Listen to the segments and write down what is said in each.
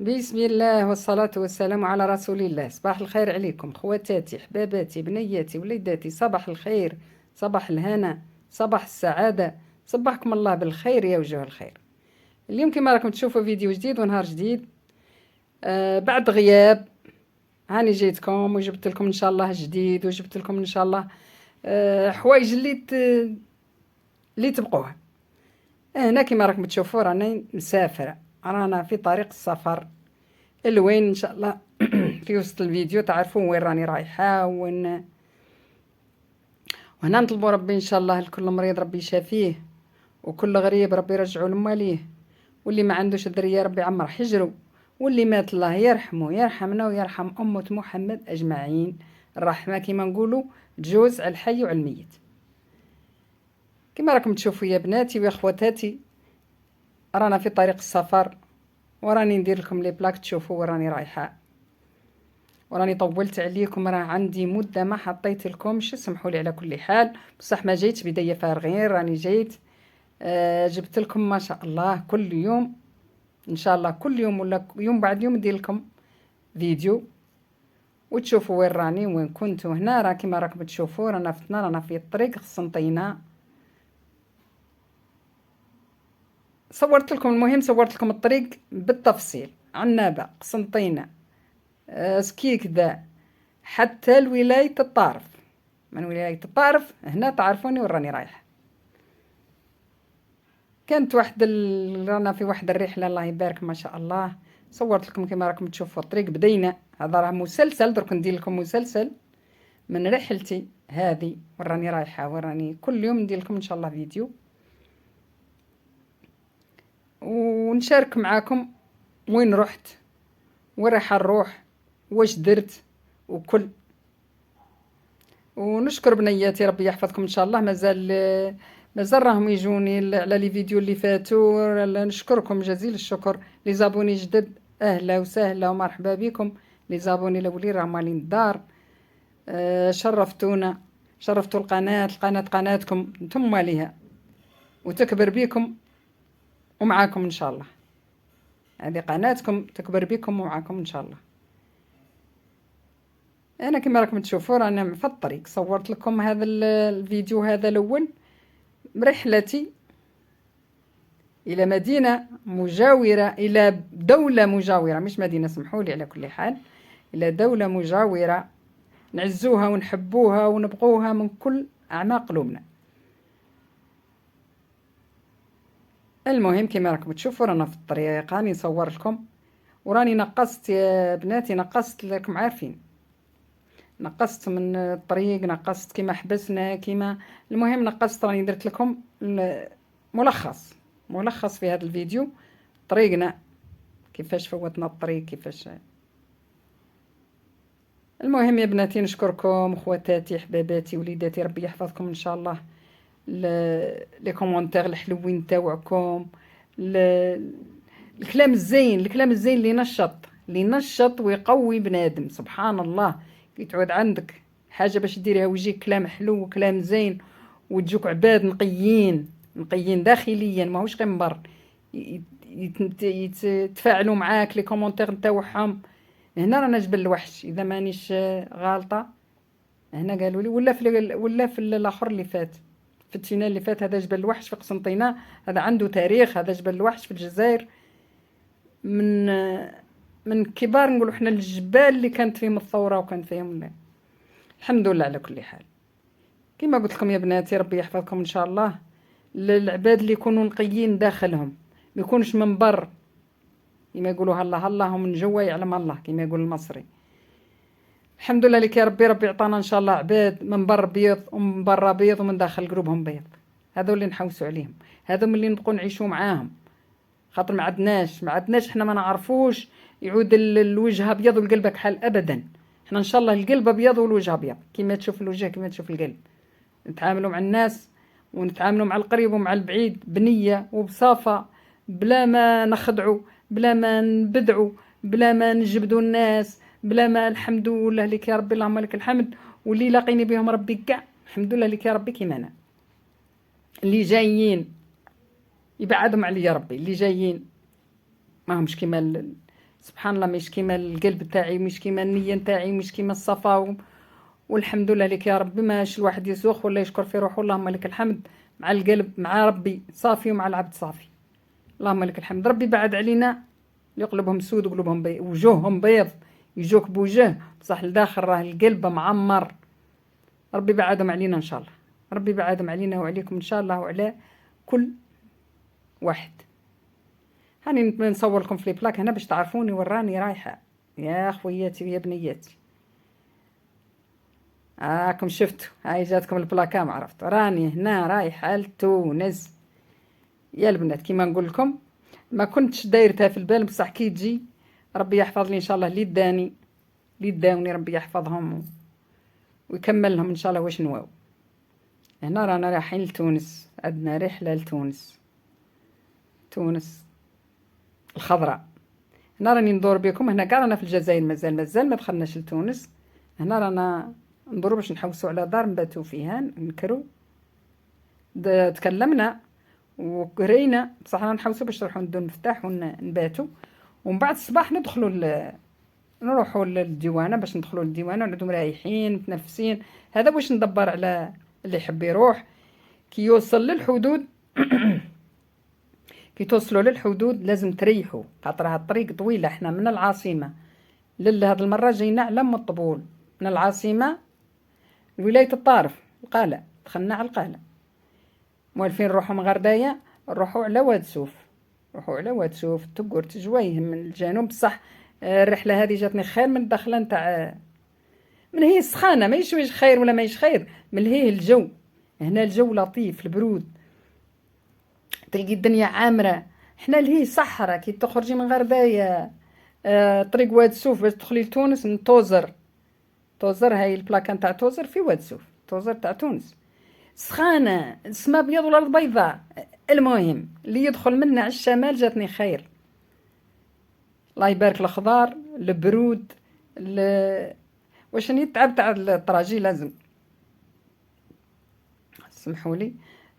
بسم الله والصلاة والسلام على رسول الله. صباح الخير عليكم خواتاتي حباباتي بنياتي وليداتي، صباح الخير، صباح الهنا، صباح السعادة، صبحكم الله بالخير يا وجوه الخير. اليوم كما راكم تشوفوا فيديو جديد ونهار جديد. بعد غياب هاني جيتكم وجبت لكم ان شاء الله جديد، وجبت لكم ان شاء الله حوايج اللي تبقوها. هنا كما راكم تشوفوا راني مسافرة، رانا في طريق السفر. الوين ان شاء الله في وسط الفيديو تعرفون وين راني رايحة وهنا نطلبوا ربي ان شاء الله لكل مريض ربي يشافيه، وكل غريب ربي يرجعوا لمواليه، واللي ما عندوش ذريه ربي يعمر حجره، واللي مات الله يرحمه يرحمنا ويرحم أمة محمد أجمعين. الرحمة كما نقولوا تجوز على الحي وعلى الميت. كما راكم تشوفوا يا بناتي ويا خواتاتي، رانا في طريق السفر، وراني ندير لكم لي بلاك تشوفوا وين راني رايحه. وراني طولت عليكم، راه عندي مده ما حطيت لكمش، سمحوا لي على كل حال، بصح ما جيت بدايه فارغين، راني جيت جبت لكم ما شاء الله كل يوم ان شاء الله، كل يوم ولا يوم بعد يوم ندير لكم فيديو وتشوفوا وين راني وين كنت. وهنا راه كيما راكم تشوفوا رانا في الطريق قسنطينه. صورت لكم، المهم صورت لكم الطريق بالتفصيل، عنابه، قسنطينه، سكيكدا، حتى لولاية الطارف. من ولاية الطارف هنا تعرفوني وين راني رايحة. كانت رانا في واحد الرحلة الله يبارك ما شاء الله. صورت لكم كما راكم تشوفوا الطريق، بدينا هذا راه مسلسل، درك ندير لكم مسلسل من رحلتي هذه وين راني رايحة، وين راني كل يوم ندير لكم ان شاء الله فيديو ونشارك معاكم وين رحت، وين رايحة نروح، واش درت وكل. ونشكر بنياتي ربي يحفظكم ان شاء الله، مازال راهم يجوني على لي فيديو اللي فاتوا. نشكركم جزيل الشكر. لي زابوني جدد اهلا وسهلا ومرحبا بكم. لي زابوني الاولي راهم مالين الدار، شرفتونا، شرفتوا قناتكم نتم ماليها وتكبر بكم ومعاكم ان شاء الله. هذه قناتكم تكبر بكم ومعاكم ان شاء الله. انا كما راكم تشوفوا رانا في الطريق. صورت لكم هذا الفيديو هذا الاول رحلتي الى مدينه مجاوره، الى دوله مجاوره مش مدينه، سمحوا لي على كل حال، الى دوله مجاوره نعزوها ونحبوها ونبغوها من كل اعماق قلوبنا. المهم كما راكم تشوفوا رانا في الطريق، راني نصور لكم وراني نقصت يا بناتي، نقصت لكم عارفين، نقصت من الطريق، نقصت كيما حبسنا كيما، المهم نقصت، راني درت لكم ملخص في هذا الفيديو طريقنا، كيفاش فوتنا الطريق كيفاش. المهم يا بناتي نشكركم خواتاتي حباباتي وليداتي، ربي يحفظكم ان شاء الله. لي كومونتير الحلوين تاوعكم، الكلام الزين، الكلام الزين اللي ينشط ويقوي بنادم. سبحان الله كي تعود عندك حاجه باش ديرها ويجيك كلام حلو وكلام زين، وتجوك عباد نقيين داخليا ماهوش غير من بر، يتفاعلوا معاك لي كومونتير نتاوعهم. هنا رانا جبل الوحش اذا مانيش غالطه، هنا قالوا لي ولا في الاخر اللي فات، في التينال اللي فات، هذا جبل الوحش في قسنطينه، هذا عنده تاريخ. هذا جبل الوحش في الجزائر من كبار نقولوا احنا الجبال اللي كانت فيهم الثوره وكان فيهم الحمد لله على كل حال. كما قلت لكم يا بناتي ربي يحفظكم ان شاء الله. العباد اللي يكونوا نقيين داخلهم، ما يكونش من بر، كما يقولوا الله الله ومن جوا يعلم الله، كما يقول المصري. الحمد لله لك يا ربي، ربي عطانا ان شاء الله عباد من بر بيض ومن برا بيض ومن داخل قلوبهم بيض، هذو اللي نحوسوا عليهم، هذو اللي نبقوا نعيشوا معاهم. خاطر ما عدناش احنا ما نعرفوش يعود الوجه ابيض والقلب كحل ابدا. احنا ان شاء الله القلب ابيض والوجه ابيض، كما تشوف الوجه كما تشوف القلب. نتعاملوا مع الناس ونتعاملوا مع القريب ومع البعيد بنيه وبصافه، بلا ما نخدعوا، بلا ما نبدعوا، بلا ما نجبدوا الناس، بلا ما. الحمد لله لك يا ربي، اللهم لك الحمد. واللي لاقيني بهم ربي كاع الحمد لله لك يا ربي. كيما انا اللي جايين يبعدهم عليا ربي، اللي جايين ما همش كيما سبحان الله، مش كيما القلب تاعي، مش كيما النية تاعي، مش كيما الصفا. والحمد لله لك يا ربي، ماش الواحد يسوخ ولا يشكر في روحه. اللهم لك الحمد، مع القلب مع ربي صافي ومع العبد صافي. اللهم لك الحمد. ربي بعد علينا اللي قلوبهم سود وقلوبهم بيض وجوههم بيض، يجوك بوجه بصح لداخل راه القلب معمر. ربي بعدهم علينا ان شاء الله، ربي بعدهم علينا وعليكم ان شاء الله وعلى كل واحد. هاني نصور لكم في لي بلاك هنا باش تعرفوني وين راني رايحه يا خوياتي ويا بنياتي. راكم شفتوا، هاي جاتكم البلاكام، عرفتوا راني هنا رايحه لتونس. يا البنات كيما نقول لكم، ما كنتش دايرتها في البال، بصح كي تجي ربي يحفظ لي ان شاء الله اللي داني، اللي داوني ربي يحفظهم ويكمل لهم ان شاء الله واش نواو. هنا رانا رايحين لتونس، عندنا رحله لتونس، تونس الخضراء. هنا راني ندور بكم، هنا كاع رانا في الجزائر، مازال ما دخلناش لتونس. هنا رانا ندورو باش نحوسوا على دار نباتوا فيها نكرو. تكلمنا وقرينا، بصح رانا نحوسوا باش نروحوا ندو المفتاح ونباتوا، ومن بعد الصباح نروحوا للديوانه، باش ندخلوا للديوانه ونعودوا مريحين متنفسين. هذا واش ندبر على اللي يحب يروح كي يوصل للحدود. كي توصلوا للحدود لازم تريحوا، خاطر الطريق طويله. احنا من العاصمه هذه المره جينا على مطبول، من العاصمه ولايه الطارف القاله، دخلنا على القاله. موالفين نروحوا من غردايه نروحوا على واد سوف، نروحوا على واد سوف تقر تجويه من الجنوب. بصح الرحله هذه جاتني خير من الدخله نتاع، من هي السخانه ماهيش واش خير ولا ماهيش خير، من هي الجو. هنا الجو لطيف البرود، تلقي الدنيا عامره. احنا لهي صحراء، كي تخرجي من غردايه طريق واد سوف باش تدخلي لتونس من توزر. توزر هاي البلاكه نتاع توزر في واد سوف، توزر تاع تونس. سخانه، السما ابيض والارض بيضاء. المهم اللي يدخل منا على الشمال جاتني خير. الله يبارك الخضار البرود واش يتعب تاع الطراجي لازم، سمحوا لي،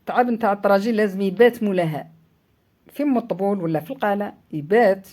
تعب نتاع الطراجي لازم يبات مولاها في مطبول ولا في القاله، يبات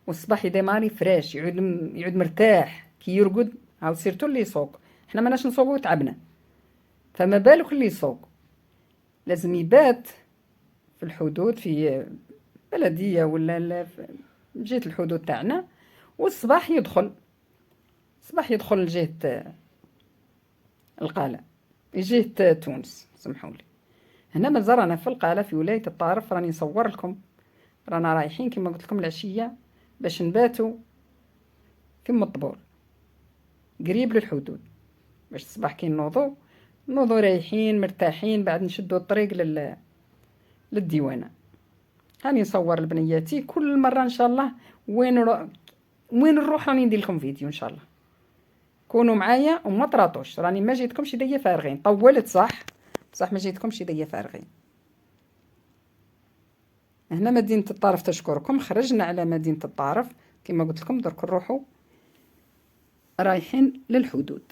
والصباح يديماري فريش، يعود مرتاح. كي يرقد هاو سيرتو اللي يسوق، حنا ماناش نسوقو تعبنا، فما بالك اللي يسوق. لازم يبات في الحدود، في بلديه ولا جهه الحدود تاعنا، والصباح يدخل، الصباح يدخل لجهه القاله، جهه تونس. سمحوا لي، هنا مازال رانا في القاله في ولايه الطارف. راني نصور لكم، رانا رايحين كما قلت لكم العشيه باش نباتوا في مطبول قريب للحدود، باش الصباح كي نوضو رايحين مرتاحين، بعد نشدوا الطريق للديوانه. هاني نصور لبنياتي كل مره ان شاء الله وين نروح راني ندير لكم فيديو ان شاء الله. كونوا معايا وما تراطوش، راني ما جيتكمش يديا فارغين. طولت صح ما جيتكمش يديا فارغين. هنا مدينه الطارف تشكركم، خرجنا على مدينه الطارف كما قلت لكم. درك نروحوا رايحين للحدود.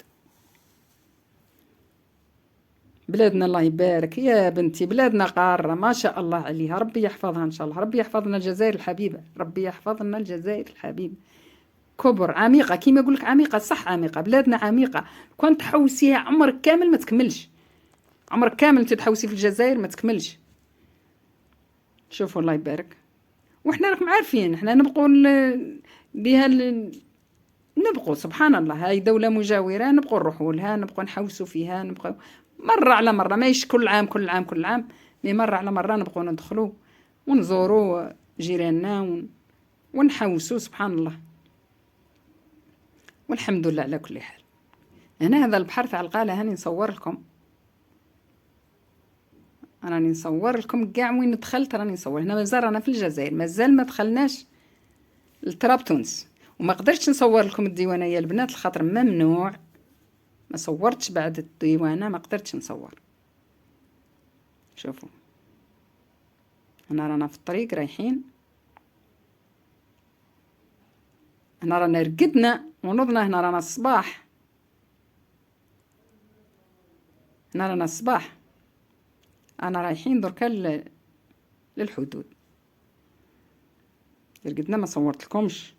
بلادنا الله يبارك يا بنتي، بلادنا قارة ما شاء الله عليها، ربي يحفظها إن شاء الله. ربي يحفظنا الجزائر الحبيبة، ربي يحفظنا الجزائر الحبيبة. كبر عميقة كيما يقولك، عميقة صح، عميقة بلادنا عميقة. كون تحوسيها عمرك كامل ما تكملش، عمرك كامل تتحوسي في الجزائر ما تكملش. شوفوا الله يبارك. وإحنا راكم عارفين إحنا نبقوا بها نبقوا سبحان الله، هاي دولة مجاورة نبقوا نروحوا لها، نبقوا نحوسوا فيها، نبقوا مرة على مرة، ماهيش كل عام كل عام كل عام، مي مرة على مرة نبقوا ندخلوا ونزوروا جيراننا ونحوسوا سبحان الله. والحمد لله على كل حال. هنا هذا البحر تاع القاله، هاني نصور لكم، راني نصور لكم كاع وين دخلت. راني نصور هنا، مازال رانا في الجزائر، مازال ما دخلناش لطرابتونس. وما قدرتش نصور لكم الديوانه يا البنات الخاطر ممنوع، ما صورتش بعد الديوانه، ما قدرتش نصور. شوفوا هنا رانا في الطريق رايحين. هنا رانا رقدنا ونوضنا، هنا رانا الصباح، هنا رانا الصباح. انا رايحين دركا للحدود. رقدنا ما صورت لكمش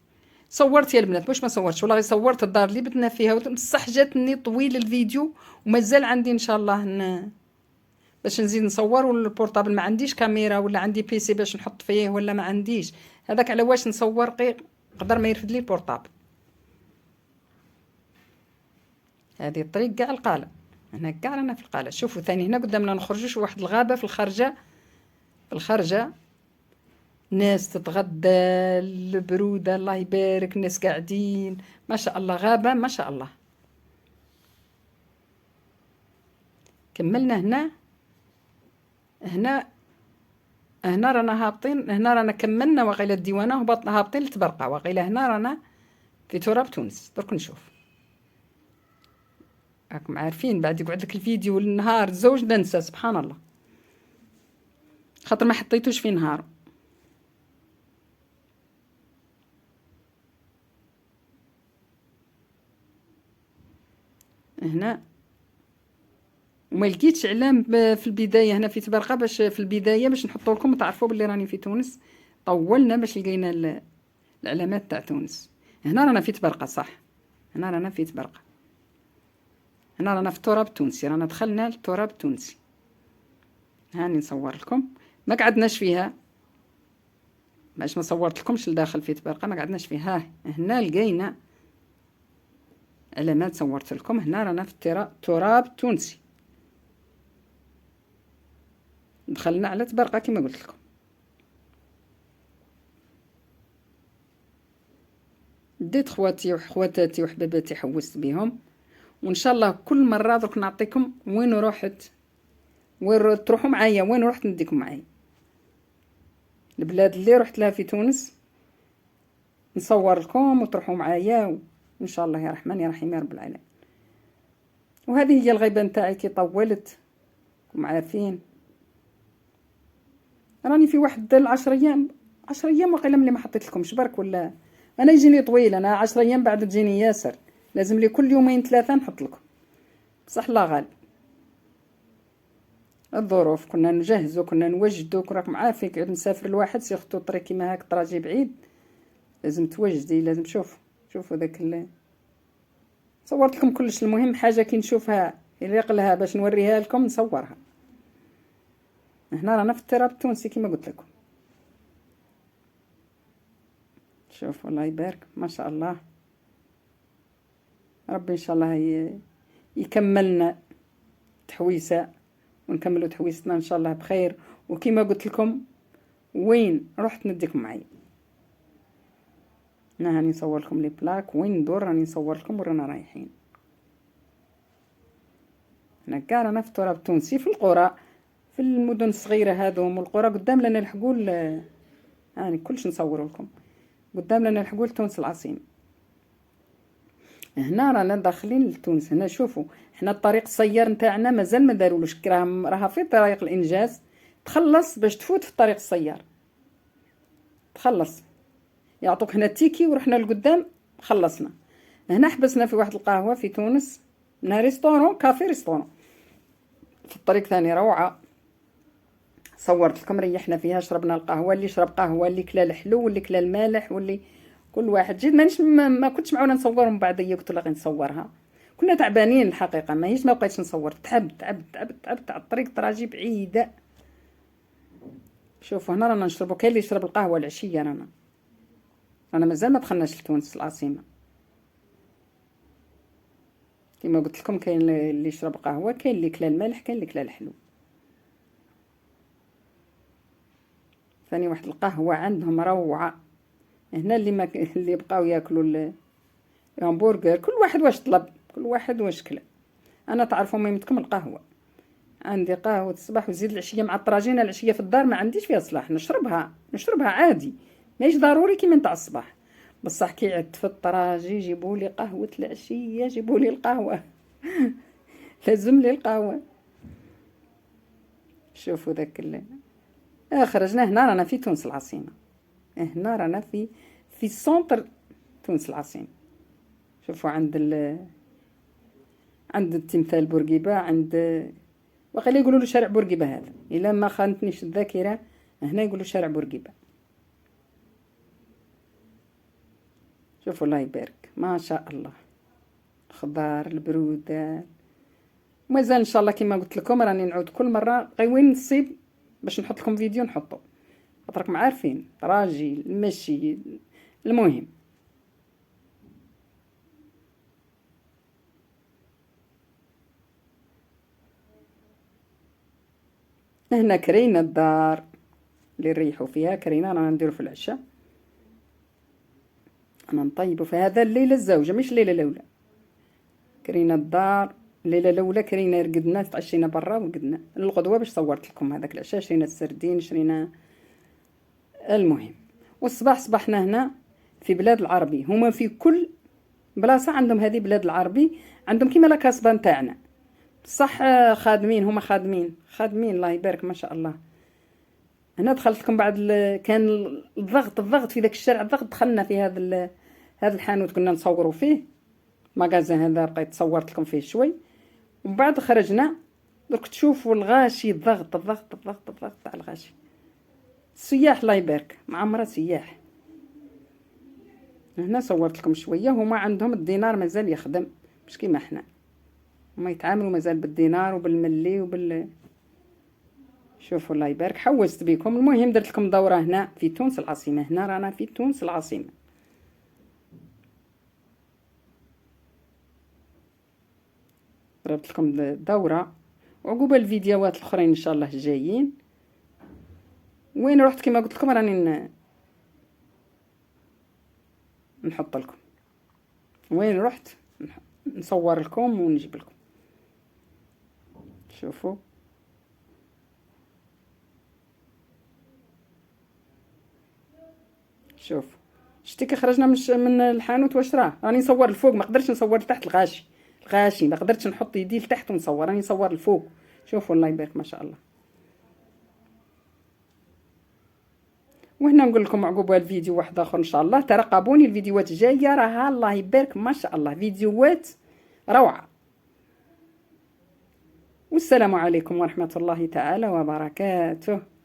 صورت يا البنات، واش ما صورتش والله، صورت الدار اللي بتنا فيها، بصح جاتني طويل الفيديو ومازال عندي ان شاء الله باش نزيد نصور. والبورطابل ما عنديش كاميرا ولا عندي بيسي باش نحط فيه ولا ما عنديش، هذاك على واش نصور قدر ما يرفد لي البورطابل. هذه الطريق كاع القاله، هنا كاع رانا في القاله. شوفوا ثاني هنا قدامنا نخرجوا واحد الغابه في الخارجه ناس تتغدى، البروده الله يبارك، ناس قاعدين ما شاء الله، غابه ما شاء الله. كملنا هنا رانا هابطين، هنا رانا كملنا وغيلا الديوانه وهبطنا هابطين لتبرقه، وغيلا هنا رانا في تراب تونس. درك نشوف، راكم عارفين بعد يقعد لك الفيديو النهار زوج ننسى سبحان الله، خاطر ما حطيتوش في نهار. هنا وما لقيتش اعلام في البدايه هنا في تبرقه، باش في البدايه باش نحطوا لكم تعرفوا باللي راني في تونس. طولنا باش لقينا العلامات تاع تونس. هنا رانا في تبرقه صح، هنا رانا في تبرقه، هنا رانا في التراب التونسي، رانا دخلنا للتراب التونسي. هاني نصور لكم، ما قعدناش فيها باش ما صورت لكمش لداخل في تبرقه، ما قعدناش فيها. هنا لقينا علامات صورت لكم. هنا رانا في التراب التونسي، دخلنا على تبرقه كما قلت لكم. ديت خواتي وخواتاتي وحباباتي حوست بهم، وان شاء الله كل مره درك نعطيكم وين رحت، وين تروحوا معايا، وين رحت نديكم معايا. البلاد اللي رحت لها في تونس نصور لكم وتروحوا معايا، وان شاء الله يا رحمن يا رحيم يا رب العالمين. وهذه هي الغيبه نتاعي كي طولت، راكم عارفين راني في واحد 10 ايام، 10 ايام وقيلا ملي ما حطيت لكمش برك، ولا انا يجيني طويل، انا 10 ايام بعد تجيني ياسر، لازم لي كل يومين 3 نحط لكم، بصح لا غالب الظروف كنا نجهزوا كنا نوجدوا، راكم عارفين كي نسافر الواحد سيختو طريق كيما هاك طراجي بعيد لازم توجدي، لازم شوفوا داك صورت لكم كلش. المهم حاجه كي نشوفها يليق لها باش نوريها لكم نصورها. هنا رانا في التراب التونسي كما قلت لكم. شوفوا الله يبارك ما شاء الله، ربي ان شاء الله يكملنا تحويسه ونكملوا تحويستنا ان شاء الله بخير. وكما قلت لكم وين رحت نديكم معايا، انا هاني نصور لكم لي بلاك وين ندور، راني نصور لكم ورانا رايحين. هنا كاع رانا في التراب التونسي، في القرى في المدن الصغيره هذوم، والقرى قدام لنا الحقول، هاني كلش نصور لكم قدام لنا الحقول تونس العاصمه. هنا رانا داخلين لتونس. هنا شوفوا حنا الطريق السيار نتاعنا مازال ما دارولوش، راها في طريق الانجاز، تخلص باش تفوت في الطريق السيار، تخلص يعطوك هنا تيكي ورحنا لقدام خلصنا. هنا حبسنا في واحد القهوه في تونس، من ريستورون كافي ريستورون في الطريق ثاني روعه، صورت لكم ريحنا فيها، شربنا القهوه، اللي شرب قهوه، اللي كلا الحلو، واللي كلا المالح، واللي كل واحد جيت مانيش ما كنتش معونا نصورهم بعديه، قلت لا غير نصورها، كنا تعبانين الحقيقه، ما بقيتش نصور، تعبت على الطريق طراجي بعيده. شوفوا هنا رانا نشربوا، كاين اللي يشرب القهوه العشيه، رانا مازال ما دخلناش لتونس العاصمه. كما قلت لكم كاين اللي يشرب قهوه، كاين اللي كلا المالح، كاين اللي كلا الحلو. ثاني واحد القهوه عندهم روعه. هنا اللي بقاو ياكلوا الهمبرجر، كل واحد واش طلب، كل واحد واش كلا. انا تعرفوا ميمتكم القهوه، عندي قهوه الصباح وزيد العشيه مع الطراجينه، العشيه في الدار ما عنديش فيها صلاح، نشربها عادي، ماهيش ضروري كيما نتاع الصباح، بصح كي عدت في الطراجي جيبوا لي قهوه العشيه، جيبوا لي القهوه لازم لي القهوه. شوفوا داك خرجنا. هنا رانا في تونس العاصمه، هنا رانا في سونتر تونس العاصمه. شوفوا عند التمثال بورقيبه، عند وقيلا يقولوا له شارع بورقيبه، هذا الا ما خانتنيش الذاكره، هنا يقولوا شارع بورقيبه. شوفوا الله يبارك ما شاء الله، الخضار البرودة. مازال ان شاء الله كما قلت لكم راني نعود كل مره غير وين نصيب باش نحط لكم فيديو نحطه، راكم عارفين راجي المشي المهم. هنا كرينا الدار اللي نريحوا فيها، كرينا رانا نديرو في العشاء، انا نطيبوا في هذا الليله الزوجه مش الليله الاولى. كرينا الدار الليله الاولى كرينا رقدنا تعشينا برا ورقدنا الغدوه باش صورت لكم هذاك العشاء، شرينا السردين شرينا المهم. والصباح صبحنا هنا في بلاد العربي، هما في كل بلاصه عندهم هذه بلاد العربي عندهم كيما لاكاسبا نتاعنا، صح خادمين هما خادمين الله يبارك ما شاء الله. هنا دخلت لكم بعد كان الضغط في ذاك الشارع، الضغط دخلنا في هذا الحانوت كنا نصوروا فيه، ماغازان هذا بقيت صورت لكم فيه شوي، ومن بعد خرجنا درك تشوفوا الغاشي الضغط تاع الغاشي. السياح الله يبارك معمرة سياح. هنا صورت لكم شويه، هما عندهم الدينار مازال يخدم مش كيما احنا، هما يتعاملوا مازال بالدينار وبالملي شوفوا الله يبارك. حوست بكم المهم درت لكم دوره هنا في تونس العاصمه، هنا رانا في تونس العاصمه. ضربت لكم دوره وعقوبه الفيديوهات الاخرين ان شاء الله جايين. وين رحت كما قلت لكم راني نحط لكم وين رحت نصور لكم ونجيب لكم. شوفوا شتي كي خرجنا من الحانوت واش راه راني نصور الفوق، ما قدرتش نصور لتحت الغاشي ما قدرتش نحط يدي لتحت ونصور، راني نصور الفوق. شوفوا الله يبارك ما شاء الله. وهنا نقول لكم عقوبة الفيديو واحد اخر ان شاء الله، ترقبوني الفيديوهات الجايه راها الله يبارك ما شاء الله فيديوهات روعه. والسلام عليكم ورحمه الله تعالى وبركاته.